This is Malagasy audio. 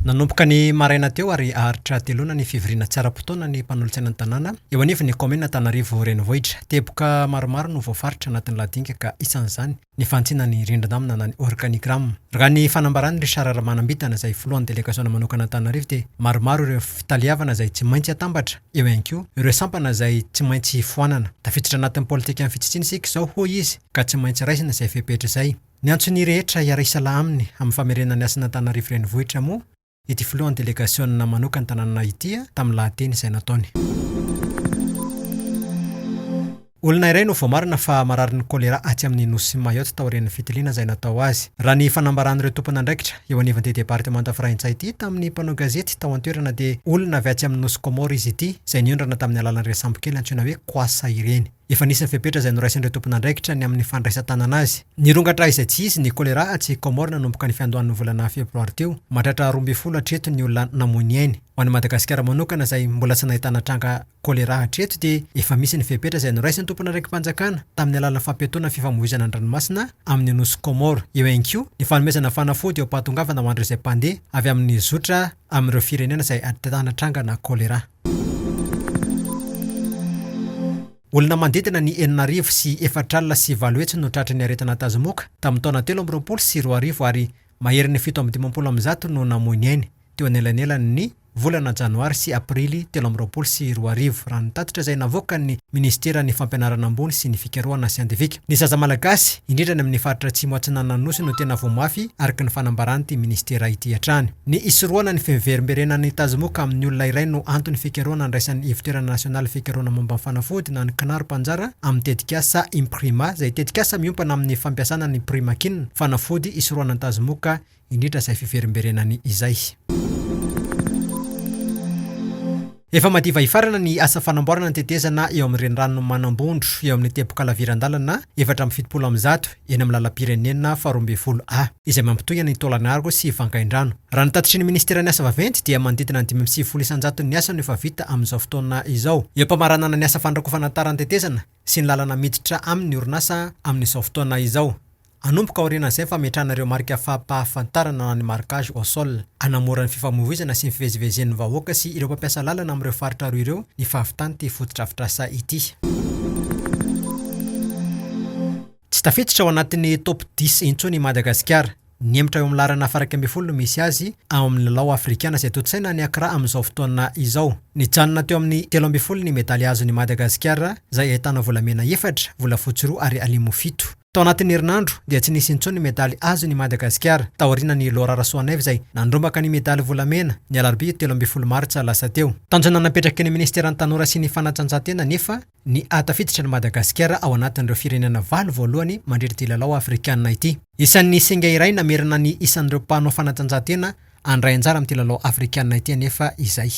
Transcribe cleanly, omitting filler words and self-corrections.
Nanomboka ny maraina teo ary aharitra telona ny fivirina tsara-potoana ny mpanolotsainan'ny tanàna eo anivon'ny komina Antananarivo renivohitra. Teboka maromaro no voafaritra anatin'ny Handinika ka isan'izany ny fanitsiana rindran-damina na ny organigramme. Raha ny fanambarany ry manambitana izay filohan'ny delégation manokana Antananarivo dia maromaro ireo fitaliavana izay tsy maintsy atambatra. Eo ihany koa ireo sampana izay tsy maintsy foanana. Tafiditra anatin'ny politika amin'ny fitsitsiana isika izao hoy izy ka tsy maintsy raisina izay fepetra izay. Ny antsony rehetra iray amin'ny famerenan'ny asana Antananarivo renivohitra moa ity filohan'ny delégation manokana tanàna Nahitana tamin'ny lahateny izay nataony. Olona iray no voamarina fa marary ny kolera aty amin'ny nosy Mayotte tao aorian'ny fitiliana izay natao azy. Raha ny fanambaran'ireo tompon'andraikitra eo anivon'ny departemanta Frantsa ity tamin'ny mpanao gazety tao an-toerana dia olona avy aty amin'ny nosy Komoro izy ity izay niondrana tamin'ny alalan'ireo sambokely antsoina hoe koasa ireny. Efa nisy fepetra izay noraisin'ireo tompon'andraikitra ny amin'ny fandraisan-tanana azy. Nirongatra izay tsy izy ny kolera aty Komoro nanomboka ny fiandohan'ny volana febroary teo mahatratra 12 hatreto ny olona namonyainy. Ho an'i Madagasikara manokana izay mbola tsy nahitana tranga kolera hatreto dia efa misy ny fepetra izay noraisin'ny tompon'andraiki-panjakana tamin'ny alalan'ny fampiatoana fifamoivoizana an-dranomasina amin'ny nosy Komoro. Eo ihany koa ny fanomezana fanafody eo am-pahatongavana ho an'ireo izay mpandeha avy amin'ny zotra amin'ireo firenena izay ahitana tranga na kolera. Olona manodidina ny 4,4 hetsy no tratry ny aretina tazomoka tamin'ny taona 2024 ary mahery ny 750 no namonyainy teo anelanelan'ny volana Janoary sy Aprily 2024 raha ny tatitra izay navoaka ny ministeran'ny Fampianarana ambony sy ny fitantanana siantifika. Ny zaza malagasy indrindra ny amin'ny faritra atsimo atsinanana nosy no tena voamafy araka ny fanambarany ty ministera ity hatrany. Ny isoroana ny fiverimberenan'ny tazomoka amin'ny olona iray no antony fikaroana andraisan'ny ivotoerana nasionaly fikaroana momba ny fanafody na ny kinaro mpanjara amin'ny tetikasa imprima izay tetikasa miompana amin'ny fampiasana ny primakin fanafody isoroana ny tazomoka indrindra izay fiverimberenany izay. Efa Madiva hifarana ny asa fanamboarana ny tetezana eo amin'ny reniranon'i manambondro eo amin'ny teboka laviran-dalana 770 eny amin'ny lalam-pirenena 12A izay mampitohy ny taolanargo sy vangain-drano. Raha ny tatitry ny ministeran'ny asa vaventy dia manodidina 5,900 ny asa no efa vita amin'izao fotoana izao. Eo am-pamaranana ny asa fandrakofana tara ny tetezana sy ny lalana miditra amin'ny orinasa amin'izao fotoana izao. Anomboka aorianan'izay fa metrahana ireo marika fampahafantarana na ny marquage au sol anamora ny fifamoivoizana sy ny fivezivezen'ny vahoaka sy ireo mpampiasa lalana amin'ireo faritra roa ireo ny fahavitany ty fotodrafitrasa ity. Tsy tafiditra ao anatin'ny top 10 intsony i Madagasikara. Niemitra eo amin'ny larana 10 no misy azy ao amin'ny LALAO AFRIKANINA izay totsaina ny Accra amin'izao fotoana izao. Nijanona teo amin'ny 13 ny medaly azon'i Madagasikara izay ahitana volamena 4, volafotsy 2 ary alimo 7. Tao anatin'ny herinandro dia tsy nisy intsony medaly azon'i Madagasikara taorianan'ny Laura Rasoanevy izay nandrombaka ny medaly volamena ny alarobia 13 Marsa lasa teo. Tanjona napetraka ny ministeran'ny tanora sy ny fanatanjahantena nefa ny atafiditra ny Madagasikara ao anatin'ireo firenena 8 voalohany mandritra ity LALAO AFRIKANINA ity. Isan'ny singa iray namerina ny isan'ireo mpanao fanatanjahantena andray anjara amin'ity LALAO AFRIKANINA ity nefa izay.